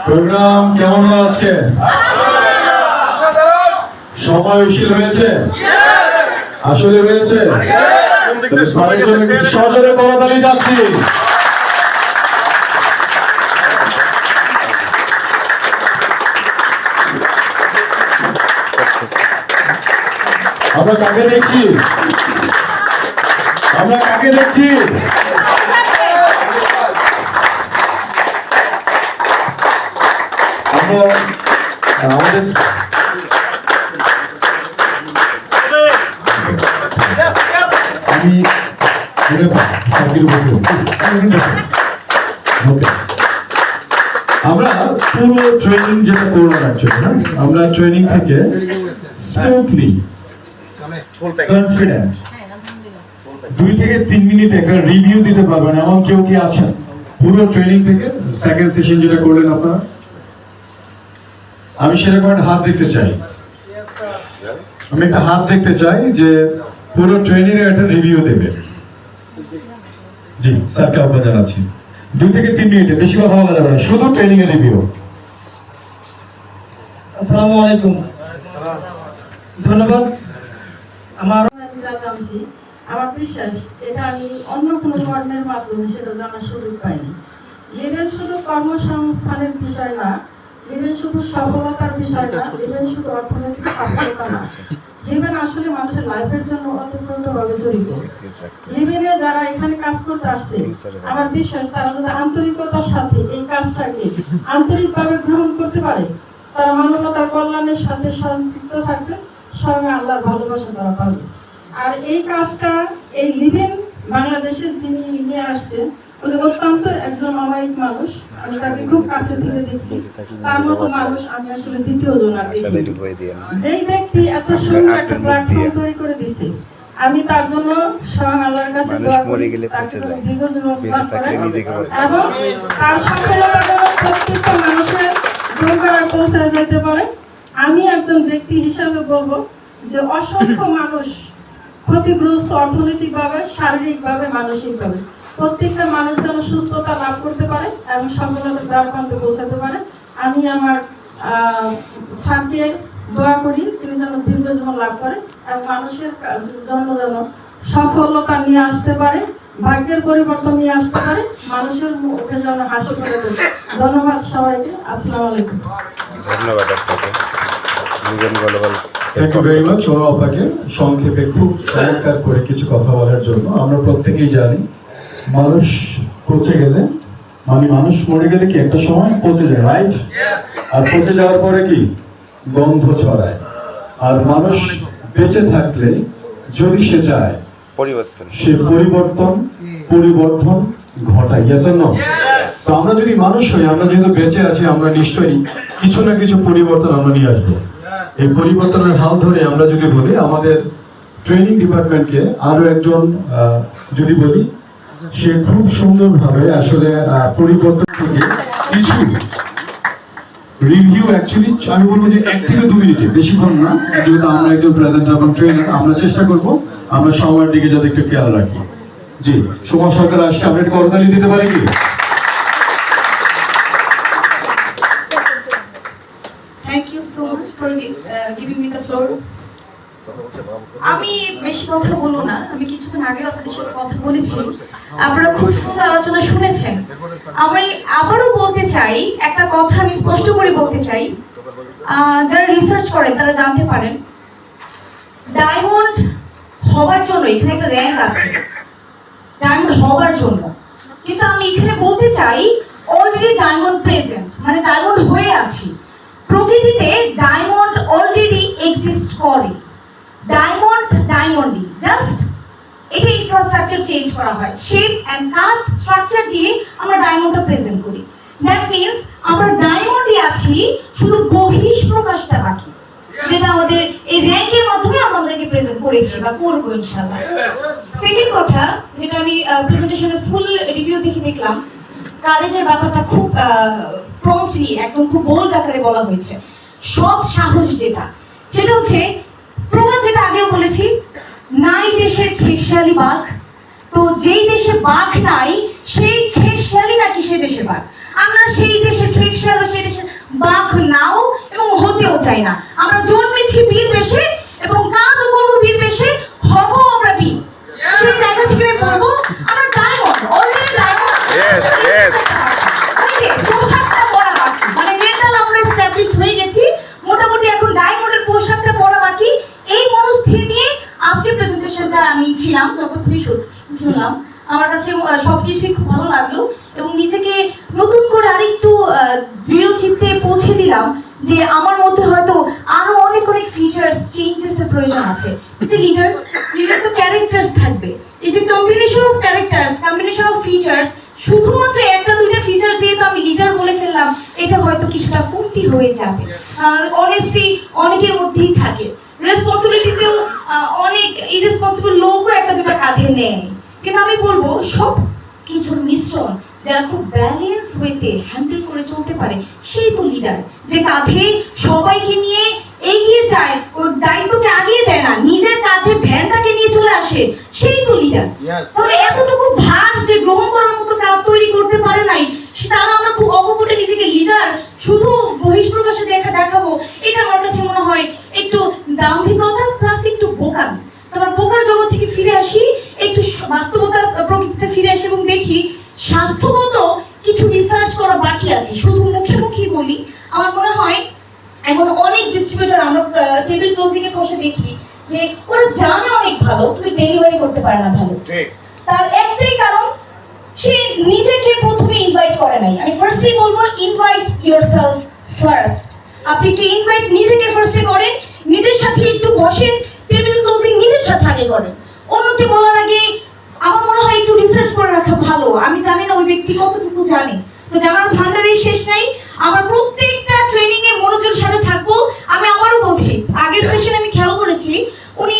Programme কেমন আছে? সময়শীল হয়েছে? আসলে হয়েছে? সজোরে করতালি যাচ্ছি। আমরা কাকে দেখছি? আমরা কাকে দেখছি? আমাদের আমি আমরা পুরো ট্রেনিং যেটা করলাম অ্যাকচুয়ালি না, আমরা ট্রেনিং থেকে স্মুথলি কনফিডেন্ট 2 থেকে 3 মিনিট একটা রিভিউ দিতে পারবেন এমন কেউ কি আছেন? পুরো ট্রেনিং থেকে সেকেন্ড সেশন যেটা করলেন আপনারা, আমি সেরকম একটা হাত দেখতে চাই। আমি একটা হাত দেখতে চাই যে পুরো ট্রেনিং এর একটা রিভিউ দেবে। জি স্যারকে আহ্বান জানাচ্ছি। 2 থেকে 3 মিনিটে, বেশি কথা বলা যাবে না, শুধু ট্রেনিং এর রিভিউ। আসসালামু আলাইকুম। ধন্যবাদ। আমার বিশ্বাস এটা আমি অন্য কোনো কর্মের মাধ্যমে সেটা জানার সুযোগ পাইনি। লিভেন শুধু কর্মসংস্থানের বিষয় না, লিভেন শুধু সফলতার বিষয় না, লিভেন শুধু অর্থনৈতিক সফলতা না, লিভেন আসলে মানুষের লাইফের জন্য অতপ্রতভাবে জড়িত। লিভেনে যারা এখানে কাজ করতে আসছে, আমার বিশ্বাস তারা যদি আন্তরিকতার সাথে এই কাজটাকে আন্তরিকভাবে গ্রহণ করতে পারে, তারা মানবতার কল্যাণের সাথে সম্পৃক্ত থাকবে, সঙ্গে আল্লাহর ভালোবাসা তারা পাবে। আর এই কাজটা এই লিভেন বাংলাদেশে যিনি নিয়ে আসছেন উনি অত্যন্ত একজন অমায়িক মানুষ। আমি তাকে খুব কাছে থেকে দেখছি, তার মতো মানুষ আমি আসলে দ্বিতীয় জন আর দেখিনি। যেই ব্যক্তি এত সুন্দর একটা প্ল্যাটফর্ম তৈরি করে দিছে, আমি তার জন্য স্বয়ং আল্লাহর কাছে দোয়া করি তাকে দীর্ঘ জীবন দান করেন এবং তার সফলতা যেন প্রত্যেকটা মানুষের দোরগোড়ায় পৌঁছে যেতে পারে। আমি একজন ব্যক্তি হিসাবে বলবো যে অসংখ্য মানুষ ক্ষতিগ্রস্ত অর্থনৈতিকভাবে, শারীরিকভাবে, মানসিকভাবে, প্রত্যেকটা মানুষ যেন সুস্থতা লাভ করতে পারে এবং সফলতার দ্বারপ্রান্তে পৌঁছাতে পারে। আমি আমার স্যারকে দোয়া করি তিনি যেন দীর্ঘ জীবন লাভ করে এবং মানুষের জন্য যেন সফলতা নিয়ে আসতে পারে, ভাগ্যের পরিবর্তন নিয়ে আসতে পারে, মানুষের মুখে যেন হাসি ফোটে। ধন্যবাদ সবাইকে। আসসালামু আলাইকুম। ধন্যবাদ আপনাকে। থ্যাংক ইউ ভেরি মাচ ওরা আপনাকে সংক্ষেপে খুব চমৎকার করে কিছু কথা বলার জন্য। আমরা প্রত্যেকেই জানি মানুষ পচে গেলে, মানে মানুষ মরে গেলে কি একটা সময় পচে যায়, রাইট? আর পচে যাওয়ার পরে কি গন্ধ ছড়ায়। আর মানুষ বেঁচে থাকলে যদি সে চায় সে পরিবর্তন ঘটায়। Yes or no? তো আমরা যদি মানুষ হই, আমরা যেহেতু বেঁচে আছি, আমরা নিশ্চয়ই কিছু না কিছু পরিবর্তন আমরা নিয়ে আসবো। এই পরিবর্তনের হাল ধরে আমরা যদি বলি আমাদের ট্রেনিং ডিপার্টমেন্টকে আরো একজন যদি বলি, সে খুব সুন্দরভাবে আসলে পরিবর্তন থেকে কিছু রিভিউ অ্যাকচুয়ালি আমি বলবো যে 1 থেকে 2 মিনিটে, বেশিক্ষণ না, যেহেতু আমরা একজন প্রেজেন্টার এবং ট্রেনার, আমরা চেষ্টা করবো আমরা সময়ের দিকে যাতে একটু খেয়াল রাখি। জি সুমা সরকার আসছে, আমরা একটু করতালি দিতে পারি কি? Thank you so much for giving me the floor. আমি বেশি কথা বলবো না, আমি কিছুক্ষণ আগে আপনাদের সাথে কথা বলেছি, আপনারা খুব সুন্দর আলোচনা শুনেছেন। আমি আবারও বলতে চাই একটা কথা, আমি স্পষ্ট করে বলতে চাই, যারা রিসার্চ করেন তারা জানতে পারেন ডায়মন্ড হবার জন্য এখানে একটা র্যাঙ্ক আছে, ডায়মন্ড হবার জন্য। কিন্তু আমি এখানে বলতে চাই অলরেডি ডায়মন্ড প্রেজেন্ট, মানে ডায়মন্ড হয়ে আছি। প্রকৃতিতে ডায়মন্ড অলরেডি এক্সিস্ট করে। ডায়মন্ডই জাস্ট এটা ইনফ্রাস্ট্রাকচার চেঞ্জ করা হয়, শেপ অ্যান্ড কাট স্ট্রাকচার দিয়ে আমরা ডায়মন্ডটা প্রেজেন্ট করি। দ্যাট মিনস আমরা ডায়মন্ডই আছি, শুধু বহিঃপ্রকাশটা বাকি, যেটা আমাদের এই র্যাঙ্কের মাধ্যমে আমরা আমাদেরকে প্রেজেন্ট করেছি বা করবো ইনশাআল্লাহ। সেকেন্ড কথা, যেটা আমি প্রেজেন্টেশনের ফুল রিভিউ দেখে দেখলাম, কালেজের ব্যাপারটা খুব প্রম্পটলি একদম খুব বোল্ড আকারে বলা হয়েছে। সৎ সাহস যেটা, সেটা হচ্ছে প্রবাদ, যেটা আগেও বলেছি, নাই দেশের খেকশালী বাঘ, তো যেই দেশে বাঘ নাই সেই খেকশালী নাকি সেই দেশে বাঘ। আমরা সেই দেশের খেকশাল, সেই দেশের চাই না। আমরা জন্মেছি বীর বেশে এবং কাজও করবো বীর বেশে, হব আমরা বীর। সেই জায়গা থেকে আমি বলবো আমরা diamond, already diamond. Yes, yes. ওই যে পোশাকটা পরা বাকি, মানে মেন্টাল আমরা এস্টাবলিশড হয়ে গেছি, মোটামুটি এখন ডায়মন্ডের পোশাকটা পরা বাকি। এই মনস্থির নিয়ে আজকে প্রেজেন্টেশনটা আমি ছিলাম, যতক্ষণই শুনলাম আমার কাছে সবকিছুই খুব ভালো লাগলো এবং নিজেকে নতুন করে আরেকটু দৃঢ় চিত্তে পৌঁছে দিলাম যে আমার মধ্যে হয়তো আরো অনেক অনেক ফিচার্স চেঞ্জেসের প্রয়োজন আছে। যে লিডার তো ক্যারেক্টার্স থাকবে, এই যে combination of characters, combination of features, শুধুমাত্র একটা দুইটা ফিচার দিয়ে তো আমি লিডার বলে ফেললাম, এটা হয়তো কিছুটা কমতি হয়ে যাবে। অনেস্টি অনেকের মধ্যেই থাকে, রেসপন্সিবিলিটিতেও অনেক ইরেসপন্সিবল লোকও একটা দুটা কাঁধে নেয়। কিন্তু আমি বলবো সব কিছুর মিশ্রণ যারা খুব ব্যালেন্স ওয়েতে হ্যান্ডেল করে চলতে পারে সেই তো লিডার, যে কাঁধে সবাইকে নিয়ে এগিয়ে যায়, ওর দায়িত্বকে আগিয়ে দেয় না, নিজের কাঁধে ভ্যানটাকে নিয়ে চলে আসে, সেই তো লিডার। তাহলে এতটুকু ভার যে গ্রহণ করার মতো কাজ তৈরি করতে পারে নাই, তারা আমরা খুব অকপটে নিজেকে লিডার শুধু বহিঃপ্রকাশে দেখাবো, এটা আমার কাছে মনে হয় একটু দাম্ভিকতা প্লাস একটু বোকার। তোমার বোকার জগৎ থেকে ফিরে আসি, একটু বাস্তবতা প্রকৃতিতে ফিরে আসি এবং দেখি স্বাস্থ্যগত কিছু রিসার্চ করা বাকি আছে। শুধু মুখে মুখেই বলি, আমার মনে হয় এখন অনেক ডিস্ট্রিবিউটর আমরা টেবিল ক্লোজিং এ বসে দেখি যে ওরা জানে অনেক ভালো কিন্তু ডেলিভারি করতে পারে না ভালো। তার একটাই কারণ, সে নিজেকে প্রথমে ইনভাইট করে নাই। আমি ফার্স্টে বলবো ইনভাইট ইয়োরসেলফ ফার্স্ট। আপনি একটু ইনভাইট নিজেকে ফার্স্টে করেন, নিজের সাথে একটু বসেন, টেবিল ক্লোজিং নিজের সাথে আগে করেন। অন্যকে বলার আগে আমার মনে হয় একটু রিসার্চ করে রাখা ভালো। আমি জানি না ওই ব্যক্তি কতটুকু জানে, তো জানার ভান্ডারের শেষ নাই। আমার প্রত্যেকটা ট্রেনিং এ মনোযোগের সাথে থাকবো। আমি আবারও বলছি, আগের সেশনে আমি খেয়াল করেছি উনি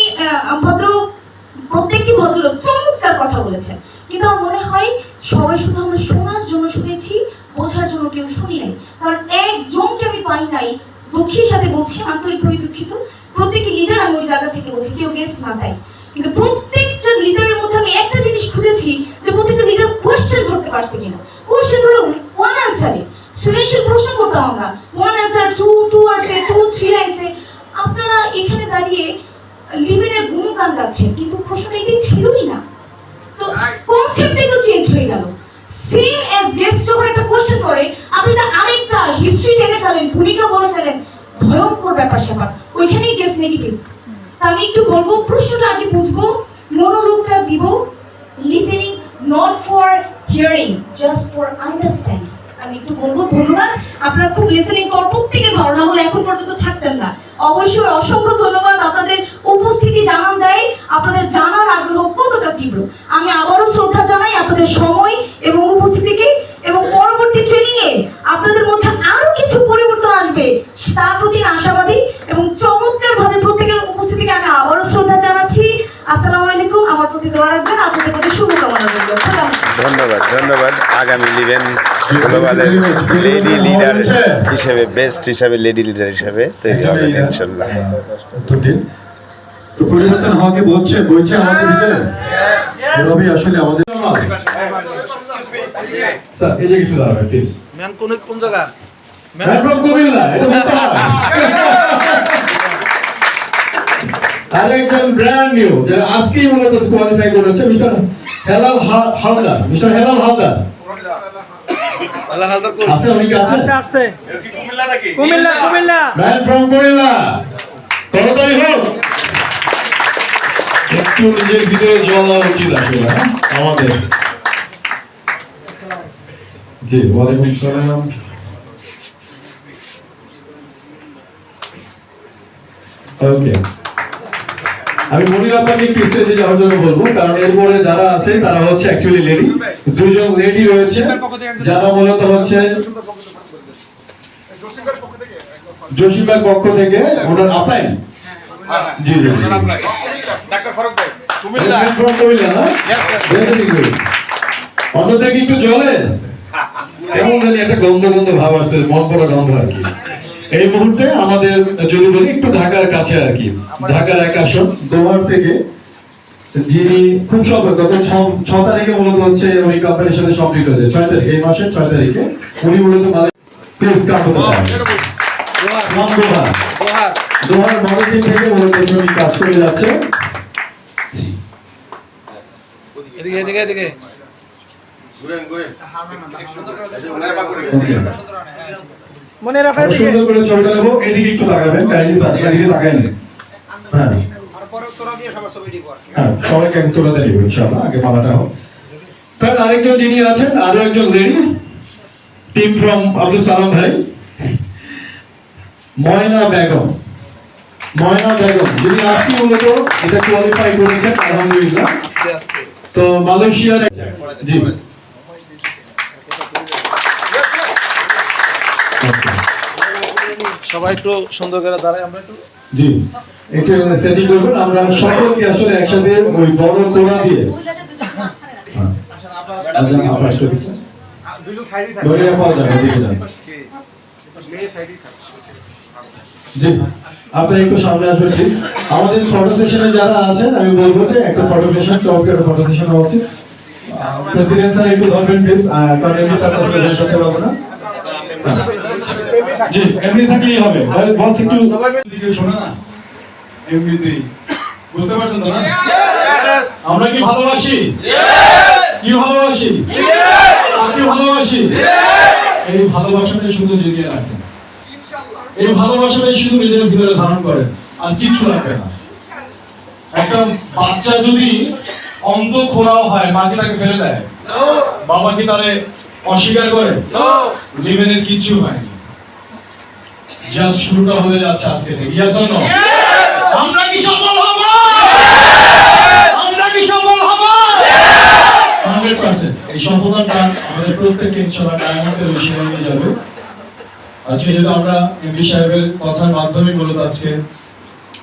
প্রত্যেকটি ভদ্রলোক চমৎকার কথা বলেছেন, কিন্তু আমার মনে হয় সবাই শুধু আমরা শোনার জন্য শুনেছি, বোঝার জন্য কেউ শুনি নাই। কারণ একজনকে আমি পাই নাই, দুঃখের সাথে বলছি, আন্তরিকভাবে দুঃখিত। প্রত্যেকটি লিডার আমি ওই জায়গা থেকে বলছি, কেউ গেস্ট না তাই, কিন্তু প্রত্যেকটা লিডারের মধ্যে আমি একটা জিনিস খুঁজেছি যে প্রত্যেকটা লিডার কোয়েশ্চেন ধরতে পারছে কিনা। কোয়েশ্চেন ধরে ওয়ান অ্যান্সারে সৃজনশীল প্রশ্ন করতাম আমরা, ওয়ান অ্যান্সার, টু আনসে, 2-3 লাইনসে। আপনারা এখানে দাঁড়িয়ে লিভেনের গুণগান গাচ্ছেন, কিন্তু প্রশ্নটা এটাই ছিলই না। তো কনসেপ্টটাই তো চেঞ্জ হয়ে গেল। সেম অ্যাজ গেস্ট যখন একটা কোয়েশ্চেন করে, আপনি না আরেকটা হিস্ট্রি টেনে ফেলেন, ভূমিকা বলে ফেলেন, ভয়ঙ্কর ব্যাপার স্যাপার, ওইখানেই গেস্ট নেগেটিভ। তা আমি একটু বলবো, প্রশ্নটা আগে বুঝবো, মনোযোগটা দিব, listening not for hearing, just for understanding. আমি একটু বলবো ধন্যবাদ, আপনারা খুব লিসেনিং কর, প্রত্যেকে ভালো না হলে এখন পর্যন্ত থাকতেন না। অবশ্যই অসংখ্য ধন্যবাদ, আপনাদের উপস্থিতি জানান দেয় আপনাদের জানার আগ্রহ কতটা তীব্র। আমি আবারও শ্রদ্ধা জানাই আপনাদের সময় এবং উপস্থিতিকে, এবং পরবর্তী ট্রেনিং এ আপনাদের মধ্যে আরো কিছু পরিবর্তন আসবে তার প্রতি আশাবাদী এবং চমৎকার ভাবে প্রত্যেকের উপস্থিতিকে আমি আবারও শ্রদ্ধা জানাচ্ছি। আসসালামু আলাইকুম, আমার প্রতি দোয়া রাখবেন, আপনাদের প্রতি শুভকামনা রইল। ধন্যবাদ ধন্যবাদ। আগামী লিভেন গ্লোবালের লেডি লিডার হিসেবে, বেস্ট হিসাবে, লেডি লিডার হিসেবে তৈরি হবেন ইনশাল্লাহ। তো পরিবর্তন হওয়াকে বলছে আমাদের ভিতরে, রবি আসলে আমাদের স্যার এই যে কিছু দাঁড়াবে প্লিজ। ম্যাম কোন জায়গা? ম্যাম ফ্রম কুমিল্লা, এটা বলতে হয়। আরেকজন ব্র্যান্ড নিউ যারা আজকেই মূলত কোয়ালিফাই করেছে, মিস্টার হেলাল হালদার। মিস্টার হেলাল হালদার আছে, উনি কি আছে? আসছে কুমিল্লা ম্যান ফ্রম কুমিল্লা, করতালি হোক। একটু নিজের ভিতরে জ্বলা উচিত আসলে আমাদের। জি ওয়ালাইকুম সালাম। ওকে, আমি মনির আপনাকে একটু স্টেজে যাওয়ার জন্য বলবো, কারণ এরপরে যারা আছে তারা হচ্ছে অ্যাকচুয়ালি লেডি। দুজন লেডি রয়েছে যারা মূলত হচ্ছে জসিমবাগ পক্ষ থেকে ওনার আপাই। জি জি ডাক্তার ফারুক ভাই কুমিল্লা না? অন্যদের কি একটু জলে কেমন জানি একটা গন্ধ ভাব আসছে, মন পড়া গন্ধ আর কি। এই মুহূর্তে আমাদের যদি বলি একটু ঢাকার কাছে আর কি, ঢাকার এক আসন দোহার থেকে, যিনি খুব গত 6 তারিখে মূলত হচ্ছে উনি কোম্পানির সাথে সম্পৃক্ত হয়েছে। 6 তারিখ, এই মাসের 6 তারিখে উনি মূলত প্রেস কাপ হতে পারেন। দোহার মডেল থেকে মূলত শ্রমিক কাজ করে যাচ্ছে। এদিকে এদিকে এদিকে মনে রাখা সুন্দর করে ছবিটা নেবো, এদিকে একটু তাকাবেন, কাইন্ডলি স্যার এদিকে তাকাবেন। হ্যাঁ হ্যাঁ, সবাইকে একটু তোলা দেব ইনশাআল্লাহ, আগে মালাটা হোক। তার আরেকজন যিনি আছেন, আরো একজন lady team from Abdul Salam ভাই, ময়না বেগম। ময়না বেগম যিনি আজকে মূলত এটা কোয়ালিফাই করেছেন আলহামদুলিল্লাহ। আস্তে আস্তে তো মালয়েশিয়ার জি সবাই একটু সুন্দর করে দাঁড়ায়, আমরা একটু জি একটু সেটিং করবেন। আমরা সকলকে আসলে একসাথে ওই বড় তোড়া দিয়ে ধরিয়া পাওয়া যাবে, দিকে যান। জি আপনারা একটু সামনে আসবেন প্লিজ। আমাদের ফটো সেশনে যারা আছেন আমি বলবো যে একটা ফটো সেশন, চৌকের ফটো সেশন হওয়া উচিত। প্রেসিডেন্ট স্যার একটু ধরবেন প্লিজ, কারণ এমনি স্যার তো প্রেজেন্ট করতে পারবো না। জি এমনি থাকলেই হবে, বস একটু দিকে শোনা না, এমনিতেই বুঝতে পারছেন তো না? আমরা কি ভালোবাসি? কি ভালোবাসি? কি ভালোবাসি? এই ভালোবাসাটাই শুধু জড়িয়ে রাখেন, এই ভালোবাসাটাই শুধু নিজের ভিতরে ধারণ করেন, আর কিছু রাখে না। একটা বাচ্চা যদি অন্ধ খোরাও হয়, মাকে তাকে ফেলে দেয়, বাবা কি তারে অস্বীকার করে? লিভেনের কিচ্ছু হয়নি, জাস্ট শুরুটা হয়ে যাচ্ছে আজকে থেকে। ইয়াস অর নো? আমরা কি সফল হব? আমরা কি সফল হব? 100% এই সফলতা আমাদের প্রত্যেককে ইনশাআল্লাহ ডায়মন্ডের বিষয়ে নিয়ে যাবে। আজকে যেহেতু আমরা এমডি সাহেবের কথার মাধ্যমে মূলত আজকে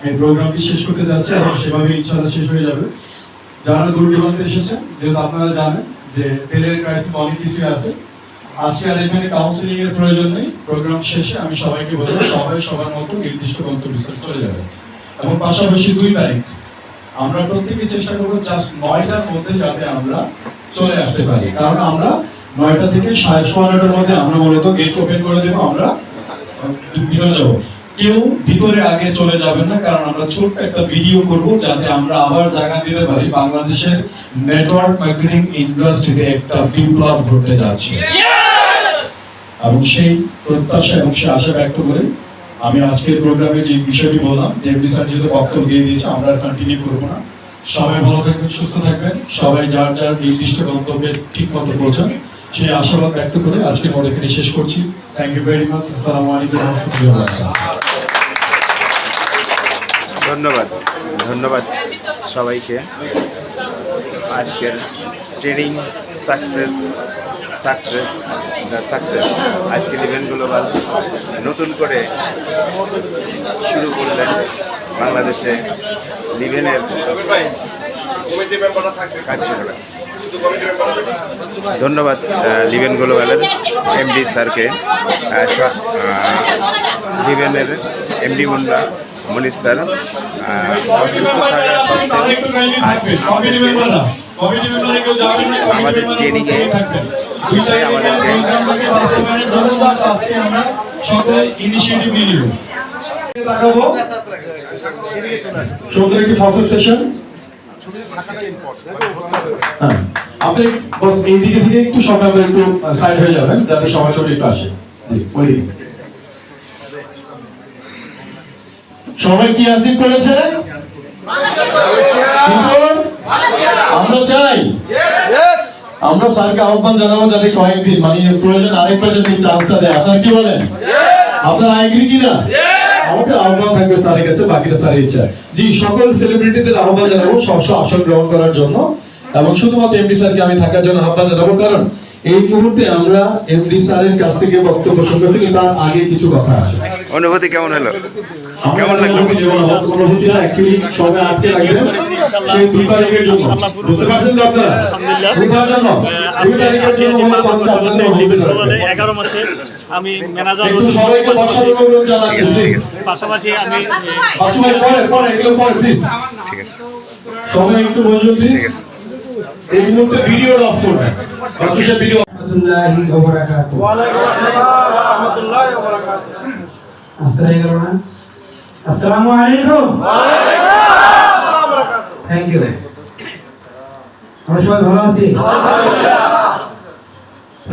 এই প্রোগ্রামটি শেষ করতে যাচ্ছি, এবং সেভাবে ইনশাআল্লাহ শেষ হয়ে যাবে। যারা দূর দূরান্তে এসেছেন, যেহেতু আপনারা জানেন যে তেলের ক্রাইসিস অনেক কিছু আছে, আজকে আর এখানে কাউন্সিলিং এর প্রয়োজন নেই। প্রোগ্রাম শেষে আমি সবাইকে বলবো সবাই সবার মতো নির্দিষ্ট গন্তব্যস্থলে চলে যাবে, এবং পাশাপাশি 2 তারিখ আমরা প্রত্যেকে চেষ্টা করবো জাস্ট 9টার মধ্যে যাতে আমরা চলে আসতে পারি, কারণ আমরা 9টা থেকে 9:30টার মধ্যে আমরা মূলত গেট ওপেন করে দেবো, আমরা ভিতরে যাব। কেউ ভিতরে আগে চলে যাবেন না, কারণ আমরা ছোট্ট একটা ভিডিও করব যাতে আমরা আবার জায়গা দিতে পারি বাংলাদেশের নেটওয়ার্ক মার্কেটিং ইন্ডাস্ট্রিতে একটা বিপ্লব ঘটতে যাচ্ছে, এবং সেই প্রত্যাশা এবং সেই আশা ব্যক্ত করে আমি আজকের প্রোগ্রামে যে বিষয়টি বললাম, যে এমডি স্যার যেহেতু বক্তব্য দিয়ে দিয়েছে, আমরা কন্টিনিউ করবো না। সবাই ভালো থাকবেন, সুস্থ থাকবেন, সবাই যার যার নির্দিষ্ট গন্তব্যে ঠিক মতো পৌঁছান, সেই আশাবাদ ব্যক্ত করে আজকের মতো এখানে শেষ করছি। Thank you very much. আসসালামু আলাইকুম ওয়া রাহমাতুল্লাহি ওয়া বারাকাতুহু। ধন্যবাদ, ধন্যবাদ সবাইকে। আজকের training success success the success আজকের ইভেন্ট গ্লোবাল নতুন করে শুরু করলেন বাংলাদেশে লিভেনের কার্যকলাপ। ধন্যবাদ লিভেন গ্লোবালের এমডি স্যারকে, লিভেনের এমডি মুন্না মনীষ স্যার অসুস্থ থাকা সত্ত্বেও আমাদের ট্রেনিংয়ে আমাদেরকে সুন্দর একটি ফার্স্ট সেশন। আপনি বস এই দিকে থেকে একটু সবাই একটু সাইড হয়ে যাবেন যাতে সবাই সবাই একটু আসে। সবাই কি আসিফ করেছে? আমরা চাই, আমরা স্যারকে আহ্বান জানাবো যাতে কয়েকদিন মানে প্রয়োজন আরেকবার যদি চান্সটা দেয়। আপনারা কি বলেন? আপনারা এগ্রি কিনা? আমাদের আহ্বান থাকবে স্যারের কাছে, বাকিটা স্যারের ইচ্ছা। জি, সকল সেলিব্রিটিদের আহ্বান জানাবো আসন গ্রহণ করার জন্য, এবং শুধুমাত্র এমডি স্যারকে আমি থাকার জন্য আহ্বান জানাবো, কারণ এই মুহূর্তে আমরা এমডি স্যারের কাছ থেকে বক্তব্য শুনতে থেকে তার আগে কিছু কথা আছে। অনুভূতি কেমন হলো? কেমন লাগলো? অনুভূতিটা অ্যাকচুয়ালি সবাই আটকে রাখবেন সেই 2 তারিখের জন্য। বুঝতে পারছেন তো আপনারা? 2 তারিখের জন্য মনে করছে আপনাদের লিভেনে 11 মাসে আমি ম্যানেজার একটু সবাইকে বসার অনুরোধ জানাচ্ছি প্লিজ। পাশাপাশি আমি পরে এগুলো পরে প্লিজ ঠিক আছে, সবাই একটু বসুন প্লিজ। ঠিক আছে। এই মুহূর্তে ভিডিও অফ করবেন। বাচ্চাদের ভিডিও রাহমাতুল্লাহি ওয়া বারাকাতুহু। ওয়া আলাইকুম আসসালাম ওয়া রাহমাতুল্লাহি ওয়া বারাকাতুহু। আজকে গেল না আসসালামু আলাইকুম। Thank you. আমরা সবাই ভালো আছি?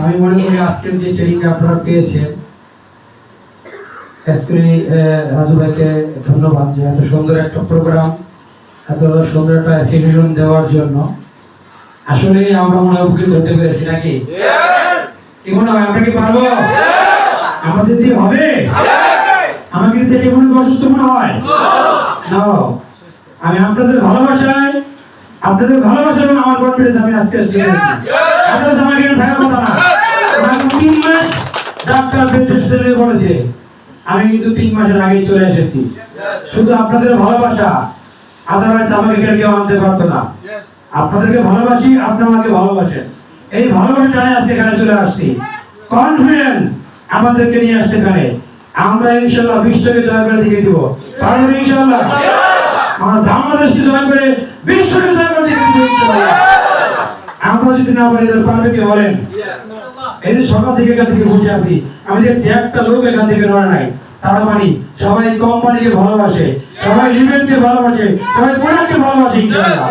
আমি মনে করি আজকের যে ট্রেনিংটা আপনারা পেয়েছেন, রাজু ভাইকে ধন্যবাদ যে এত সুন্দর একটা প্রোগ্রাম, এত সুন্দর একটা অ্যাসোসিয়েশন দেওয়ার জন্য। আসলে আমরা মনে হয় উপকৃত হতে পেরেছি নাকি? কি মনে হয় আমরা কি পারবো? আমাদের দিয়ে হবে? আমাকে দেখে মনে হয় অসুস্থ মনে হয় না। আমি আপনাদের ভালোবাসায় এবং আমার কনফিডেন্স আমি আজকে আমাকে থাকার কথা না। আমাকে 3 মাস ডাক্তার বেড বলেছে, আমি কিন্তু 3 মাসের আগেই চলে এসেছি। শুধু আপনাদের ভালোবাসা, আদারওয়াইজ আমাকে কেউ আনতে পারতো না। আপনাদেরকে ভালোবাসি, আপনি আমাকে ভালোবাসেন, এই ভালোবাসা টানে আজকে এখানে চলে আসছি। কনফিডেন্স আমাদেরকে নিয়ে আসতে পারে। আমরা ইনশাআল্লাহ বিশ্বকে জয় করে দেখিয়ে দিব। পারবো ইনশাআল্লাহ। আমরা বাংলাদেশকে জয় করে বিশ্বকে জয় করে দেখিয়ে দিব ইনশাআল্লাহ। আমরা যদি না পারি তাহলে পারবে কি বলেন? এই যে সকাল থেকে এখান থেকে বসে আছি, আমি দেখছি একটা লোক এখান থেকে নড়ে নাই। তার মানে সবাই কোম্পানিকে ভালোবাসে, সবাই লিভেনকে ভালোবাসে, সবাই প্রোডাক্টকে ভালোবাসে ইনশাআল্লাহ।